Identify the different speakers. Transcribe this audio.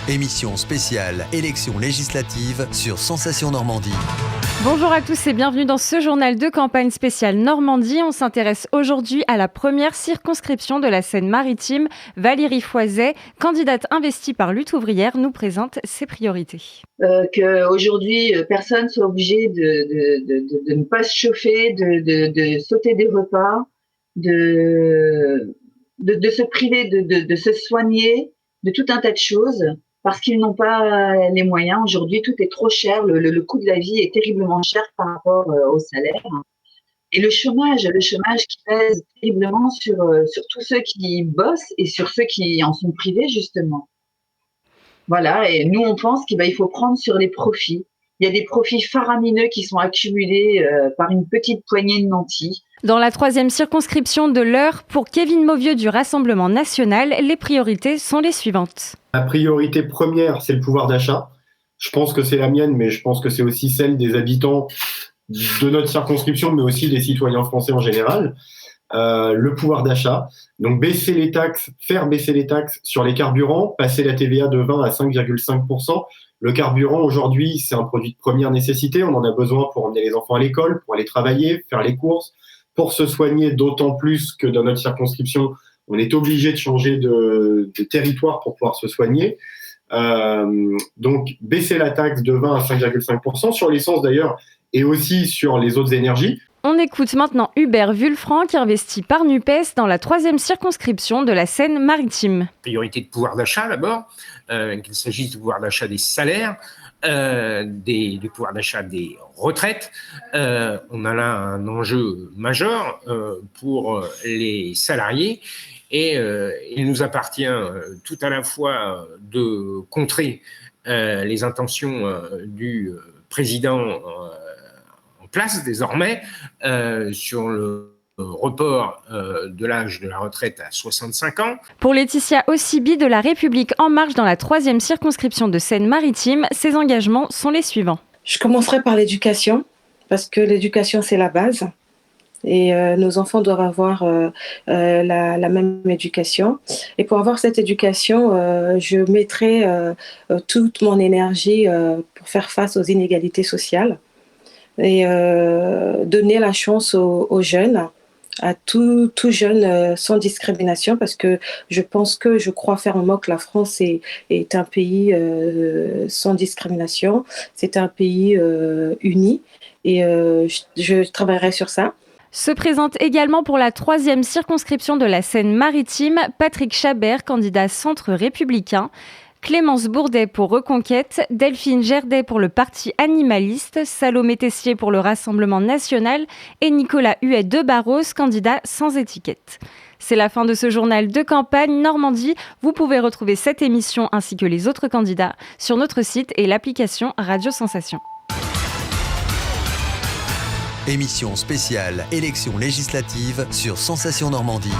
Speaker 1: Émission spéciale élections législatives sur Sensation Normandie.
Speaker 2: Bonjour à tous et bienvenue dans ce journal de campagne spéciale Normandie. On s'intéresse aujourd'hui à la première circonscription de la Seine-Maritime. Valérie Foiset, candidate investie par Lutte ouvrière, nous présente ses priorités.
Speaker 3: Qu'aujourd'hui, personne soit obligé de ne pas se chauffer, de sauter des repas, de se priver de se soigner, de tout un tas de choses. Parce qu'ils n'ont pas les moyens. Aujourd'hui, tout est trop cher. Le coût de la vie est terriblement cher par rapport au salaire. Et le chômage qui pèse terriblement sur tous ceux qui bossent et sur ceux qui en sont privés, justement. Voilà. Et nous, on pense qu'il faut prendre sur les profits. Il y a des profits faramineux qui sont accumulés par une petite poignée de nantis.
Speaker 2: Dans la troisième circonscription de l'Eure, pour Kevin Mauvieux du Rassemblement national, les priorités sont les suivantes.
Speaker 4: La priorité première, c'est le pouvoir d'achat. Je pense que c'est la mienne, mais je pense que c'est aussi celle des habitants de notre circonscription, mais aussi des citoyens français en général. Le pouvoir d'achat. Donc baisser les taxes, faire baisser les taxes sur les carburants, passer la TVA de 20 à 5,5%. Le carburant, aujourd'hui, c'est un produit de première nécessité. On en a besoin pour emmener les enfants à l'école, pour aller travailler, faire les courses, pour se soigner, d'autant plus que dans notre circonscription, on est obligé de changer de territoire pour pouvoir se soigner. Donc, baisser la taxe de 20 à 5,5% sur l'essence d'ailleurs, et aussi sur les autres énergies.
Speaker 2: On écoute maintenant Hubert Vulfranc, qui investit par NUPES dans la troisième circonscription de la Seine-Maritime.
Speaker 5: Priorité de pouvoir d'achat d'abord, qu'il s'agisse du pouvoir d'achat des salaires, du pouvoir d'achat des retraites. On a là un enjeu majeur pour les salariés et il nous appartient tout à la fois de contrer les intentions du président en place désormais sur le report de l'âge de la retraite à 65 ans.
Speaker 2: Pour Laetitia Ossibi de La République En Marche dans la troisième circonscription de Seine-Maritime, ses engagements sont les suivants.
Speaker 6: Je commencerai par l'éducation, parce que l'éducation c'est la base. Et nos enfants doivent avoir la même éducation. Et pour avoir cette éducation, je mettrai toute mon énergie pour faire face aux inégalités sociales et donner la chance aux jeunes, à tout jeune sans discrimination, parce que je crois fermement que la France est un pays sans discrimination, c'est un pays uni et je travaillerai sur ça.
Speaker 2: Se présente également pour la troisième circonscription de la Seine-Maritime Patrick Chabert, candidat centre républicain, Clémence Bourdet pour Reconquête, Delphine Gerdet pour le Parti animaliste, Salomé Tessier pour le Rassemblement national et Nicolas Huet de Barros, candidat sans étiquette. C'est la fin de ce journal de campagne Normandie. Vous pouvez retrouver cette émission ainsi que les autres candidats sur notre site et l'application Radio Sensation.
Speaker 1: Émission spéciale élections législatives sur Sensation Normandie.